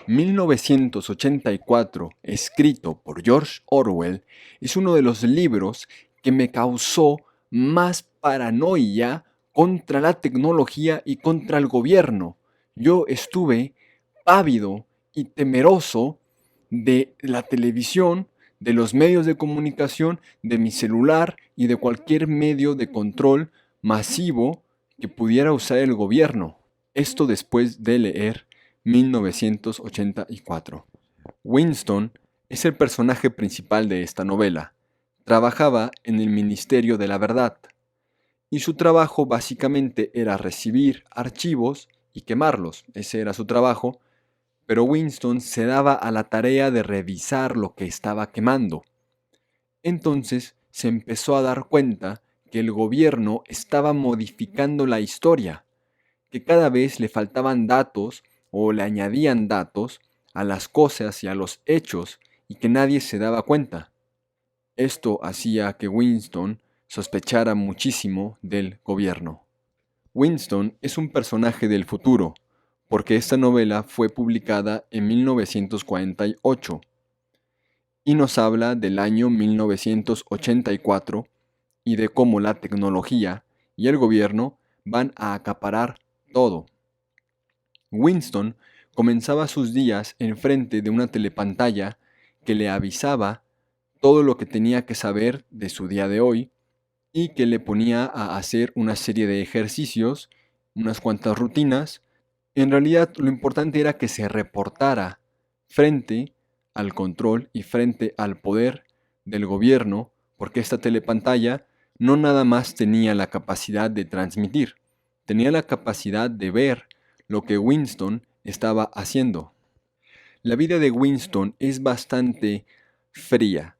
1984, escrito por George Orwell, es uno de los libros que me causó más paranoia contra la tecnología y contra el gobierno. Yo estuve pávido y temeroso de la televisión, de los medios de comunicación, de mi celular y de cualquier medio de control masivo que pudiera usar el gobierno. Esto después de leer 1984. Winston es el personaje principal de esta novela. Trabajaba en el Ministerio de la Verdad y su trabajo básicamente era recibir archivos y quemarlos. Ese era su trabajo, pero Winston se daba a la tarea de revisar lo que estaba quemando. Entonces se empezó a dar cuenta que el gobierno estaba modificando la historia, que cada vez le faltaban datos o le añadían datos a las cosas y a los hechos y que nadie se daba cuenta. Esto hacía que Winston sospechara muchísimo del gobierno. Winston es un personaje del futuro, porque esta novela fue publicada en 1948 y nos habla del año 1984 y de cómo la tecnología y el gobierno van a acaparar todo. Winston comenzaba sus días enfrente de una telepantalla que le avisaba todo lo que tenía que saber de su día de hoy y que le ponía a hacer una serie de ejercicios, unas cuantas rutinas. En realidad lo importante era que se reportara frente al control y frente al poder del gobierno, porque esta telepantalla no nada más tenía la capacidad de transmitir, tenía la capacidad de ver lo que Winston estaba haciendo. La vida de Winston es bastante fría,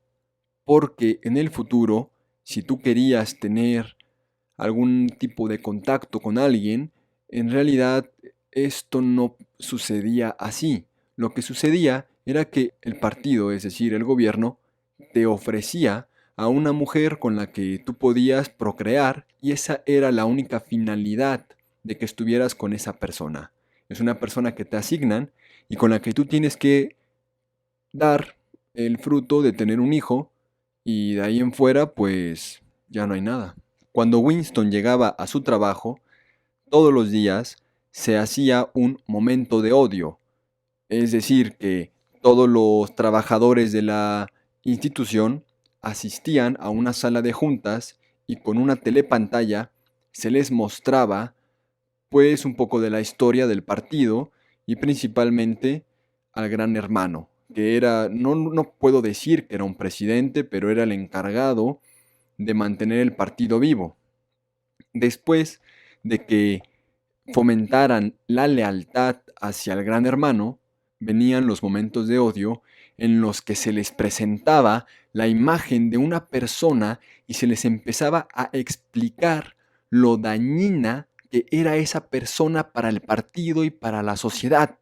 porque en el futuro, si tú querías tener algún tipo de contacto con alguien, en realidad esto no sucedía así. Lo que sucedía era que el partido, es decir, el gobierno, te ofrecía a una mujer con la que tú podías procrear y esa era la única finalidad de que estuvieras con esa persona. Es una persona que te asignan y con la que tú tienes que dar el fruto de tener un hijo y de ahí en fuera pues ya no hay nada. Cuando Winston llegaba a su trabajo, todos los días se hacía un momento de odio, es decir, que todos los trabajadores de la institución asistían a una sala de juntas y con una telepantalla se les mostraba pues un poco de la historia del partido y principalmente al Gran Hermano, que era, no puedo decir que era un presidente, pero era el encargado de mantener el partido vivo. Después de que fomentaran la lealtad hacia el Gran Hermano, venían los momentos de odio en los que se les presentaba la imagen de una persona y se les empezaba a explicar lo dañina que era esa persona para el partido y para la sociedad.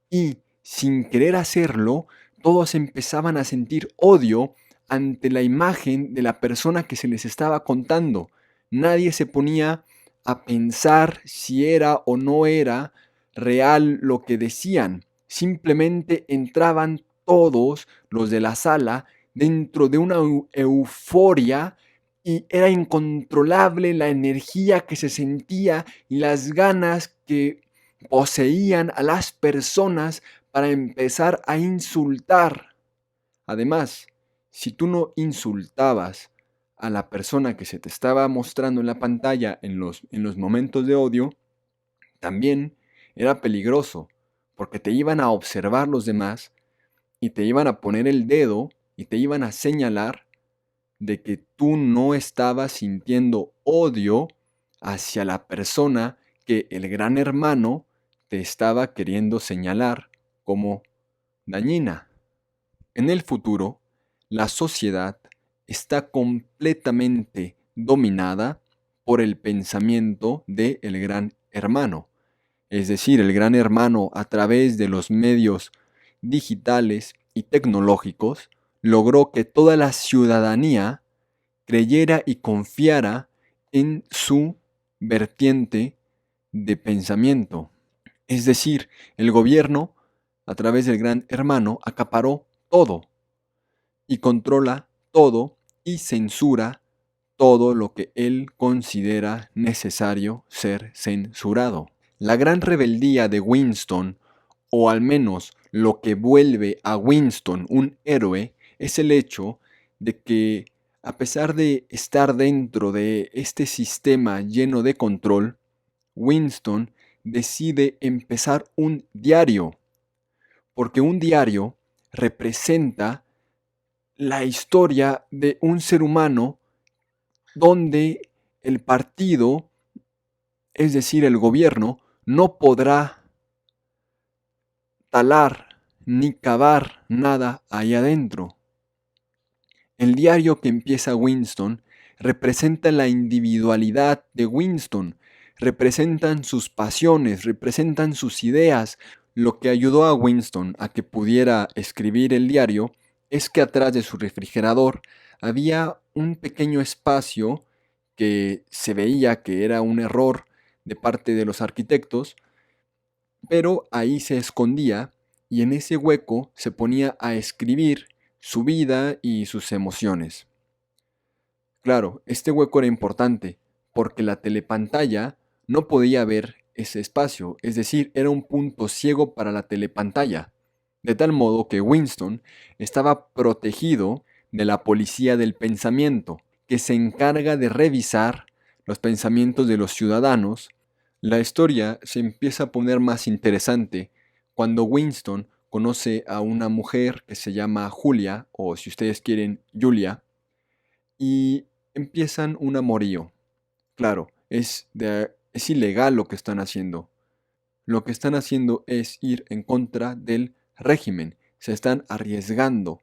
Y sin querer hacerlo, todos empezaban a sentir odio ante la imagen de la persona que se les estaba contando. Nadie se ponía a pensar si era o no era real lo que decían. Simplemente entraban todos los de la sala dentro de una euforia y era incontrolable la energía que se sentía y las ganas que poseían a las personas para empezar a insultar. Además, si tú no insultabas a la persona que se te estaba mostrando en la pantalla en los momentos de odio, también era peligroso, porque te iban a observar los demás y te iban a poner el dedo y te iban a señalar de que tú no estabas sintiendo odio hacia la persona que el Gran Hermano te estaba queriendo señalar como dañina. En el futuro, la sociedad está completamente dominada por el pensamiento del Gran Hermano. Es decir, el Gran Hermano a través de los medios digitales y tecnológicos logró que toda la ciudadanía creyera y confiara en su vertiente de pensamiento. Es decir, el gobierno a través del Gran Hermano, acaparó todo y controla todo y censura todo lo que él considera necesario ser censurado. La gran rebeldía de Winston, o al menos lo que vuelve a Winston un héroe, es el hecho de que, a pesar de estar dentro de este sistema lleno de control, Winston decide empezar un diario, porque un diario representa la historia de un ser humano donde el partido, es decir, el gobierno, no podrá talar ni cavar nada ahí adentro. El diario que empieza Winston representa la individualidad de Winston, representan sus pasiones, representan sus ideas. Lo que ayudó a Winston a que pudiera escribir el diario es que atrás de su refrigerador había un pequeño espacio que se veía que era un error de parte de los arquitectos, pero ahí se escondía y en ese hueco se ponía a escribir su vida y sus emociones. Claro, este hueco era importante porque la telepantalla no podía ver ese espacio, es decir, era un punto ciego para la telepantalla, de tal modo que Winston estaba protegido de la policía del pensamiento, que se encarga de revisar los pensamientos de los ciudadanos. La historia se empieza a poner más interesante cuando Winston conoce a una mujer que se llama Julia, o si ustedes quieren, Julia, y empiezan un amorío. Claro, es ilegal lo que están haciendo. Lo que están haciendo es ir en contra del régimen. Se están arriesgando.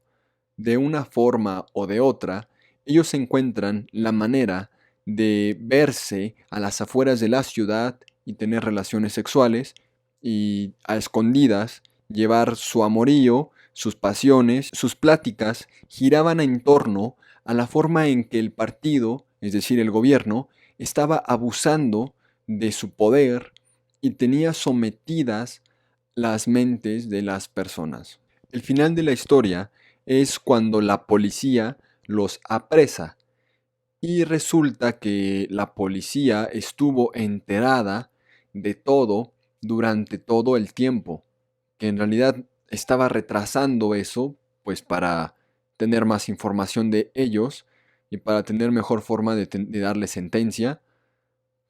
De una forma o de otra, ellos encuentran la manera de verse a las afueras de la ciudad y tener relaciones sexuales y a escondidas llevar su amorío, sus pasiones, sus pláticas giraban en torno a la forma en que el partido, es decir, el gobierno, estaba abusando de su poder y tenía sometidas las mentes de las personas. El final de la historia es cuando la policía los apresa y resulta que la policía estuvo enterada de todo durante todo el tiempo, que en realidad estaba retrasando eso, pues para tener más información de ellos y para tener mejor forma de darle sentencia,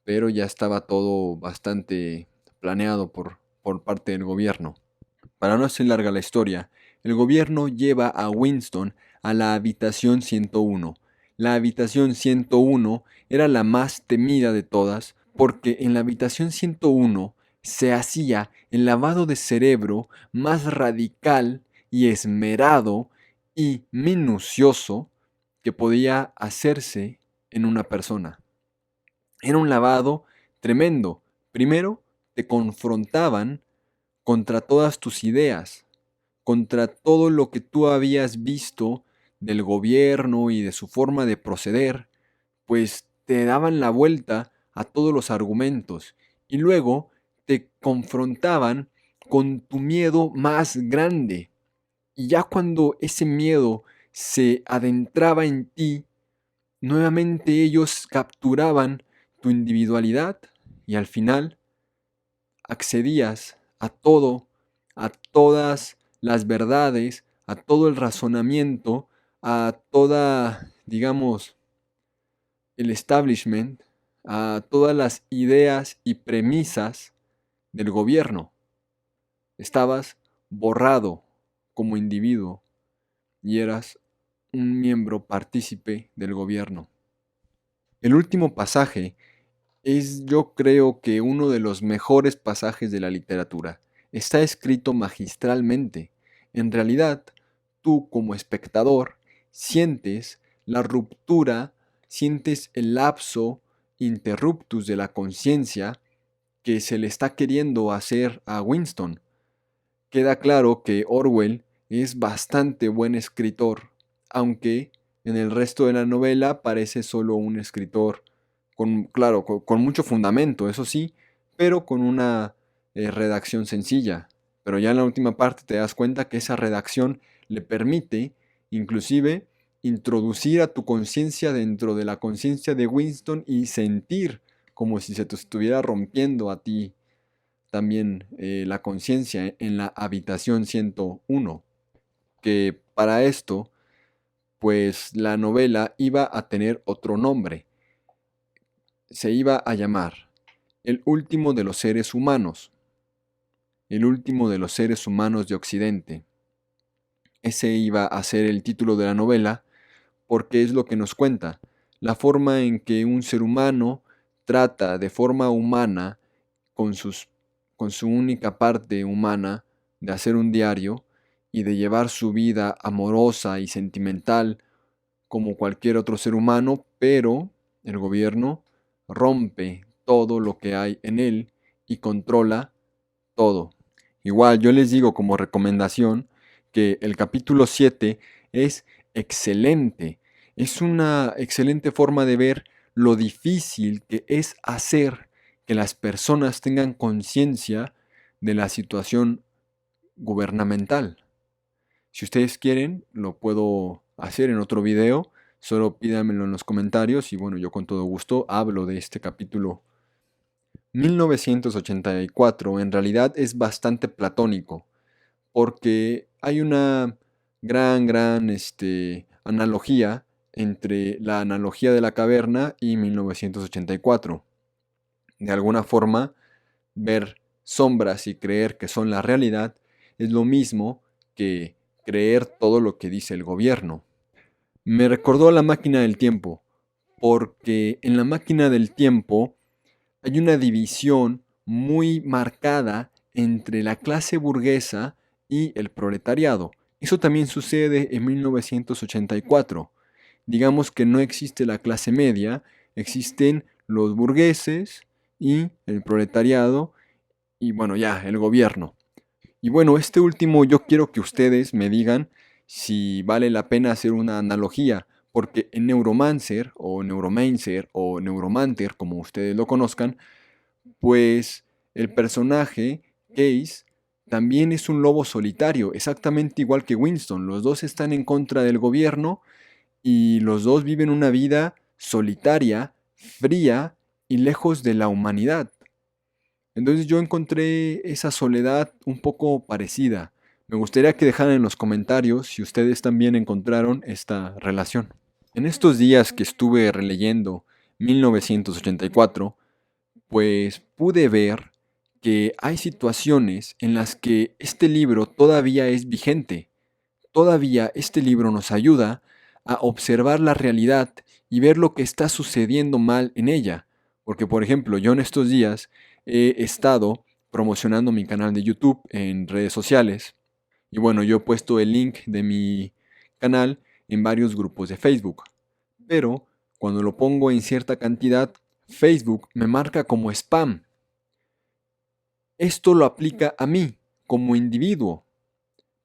pero ya estaba todo bastante planeado por parte del gobierno. Para no hacer larga la historia, el gobierno lleva a Winston a la habitación 101. La habitación 101 era la más temida de todas porque en la habitación 101 se hacía el lavado de cerebro más radical y esmerado y minucioso que podía hacerse en una persona. Era un lavado tremendo. Primero te confrontaban contra todas tus ideas, contra todo lo que tú habías visto del gobierno y de su forma de proceder, pues te daban la vuelta a todos los argumentos y luego te confrontaban con tu miedo más grande. Y ya cuando ese miedo se adentraba en ti, nuevamente ellos capturaban tu individualidad y al final accedías a todo, a todas las verdades, a todo el razonamiento, a toda, digamos, el establishment, a todas las ideas y premisas del gobierno. Estabas borrado como individuo y eras un miembro partícipe del gobierno. El último pasaje es, yo creo, que uno de los mejores pasajes de la literatura. Está escrito magistralmente. En realidad, tú como espectador sientes la ruptura, sientes el lapso interruptus de la conciencia que se le está queriendo hacer a Winston. Queda claro que Orwell es bastante buen escritor, aunque en el resto de la novela parece solo un escritor claro, con mucho fundamento, eso sí, pero con una redacción sencilla. pero ya en la última parte te das cuenta que esa redacción le permite inclusive introducir a tu conciencia dentro de la conciencia de Winston y sentir como si se te estuviera rompiendo a ti también la conciencia en la habitación 101, que para esto, pues la novela iba a tener otro nombre, se iba a llamar El último de los seres humanos, el último de los seres humanos de Occidente. Ese iba a ser el título de la novela porque es lo que nos cuenta, la forma en que un ser humano trata de forma humana, con, con su única parte humana, de hacer un diario y de llevar su vida amorosa y sentimental como cualquier otro ser humano, pero el gobierno rompe todo lo que hay en él y controla todo. Igual yo les digo como recomendación que el capítulo 7 es excelente. Es una excelente forma de ver lo difícil que es hacer que las personas tengan conciencia de la situación gubernamental. Si ustedes quieren, lo puedo hacer en otro video. Solo pídanmelo en los comentarios y bueno, yo con todo gusto hablo de este capítulo. 1984 en realidad es bastante platónico, porque hay una gran analogía entre la analogía de la caverna y 1984. De alguna forma, ver sombras y creer que son la realidad es lo mismo que creer todo lo que dice el gobierno. Me recordó a la máquina del tiempo, porque en la máquina del tiempo hay una división muy marcada entre la clase burguesa y el proletariado. Eso también sucede en 1984. Digamos que no existe la clase media, existen los burgueses y el proletariado y bueno, ya, el gobierno. Y bueno, este último yo quiero que ustedes me digan si vale la pena hacer una analogía, porque en Neuromancer o Neuromancer, como ustedes lo conozcan, pues el personaje, Case, también es un lobo solitario, exactamente igual que Winston. Los dos están en contra del gobierno y los dos viven una vida solitaria, fría y lejos de la humanidad. Entonces yo encontré esa soledad un poco parecida. Me gustaría que dejaran en los comentarios si ustedes también encontraron esta relación. En estos días que estuve releyendo 1984, pues pude ver que hay situaciones en las que este libro todavía es vigente. Todavía este libro nos ayuda a observar la realidad y ver lo que está sucediendo mal en ella. Porque, por ejemplo, yo en estos días he estado promocionando mi canal de YouTube en redes sociales. Y bueno, yo he puesto el link de mi canal en varios grupos de Facebook. Pero cuando lo pongo en cierta cantidad, Facebook me marca como spam. Esto lo aplica a mí como individuo.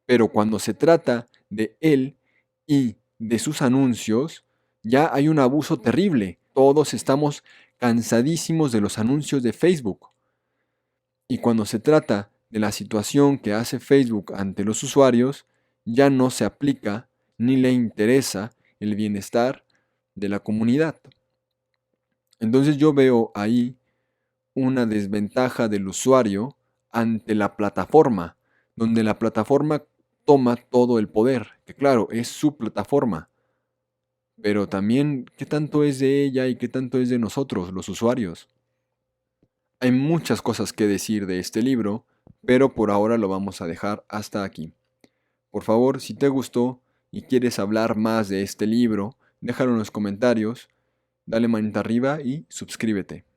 Pero cuando se trata de él y de sus anuncios, ya hay un abuso terrible. Todos estamos cansadísimos de los anuncios de Facebook. Y cuando se trata de la situación que hace Facebook ante los usuarios, ya no se aplica ni le interesa el bienestar de la comunidad. Entonces yo veo ahí una desventaja del usuario ante la plataforma, donde la plataforma toma todo el poder, que claro, es su plataforma, pero también qué tanto es de ella y qué tanto es de nosotros, los usuarios. Hay muchas cosas que decir de este libro, pero por ahora lo vamos a dejar hasta aquí. Por favor, si te gustó y quieres hablar más de este libro, déjalo en los comentarios, dale manita arriba y suscríbete.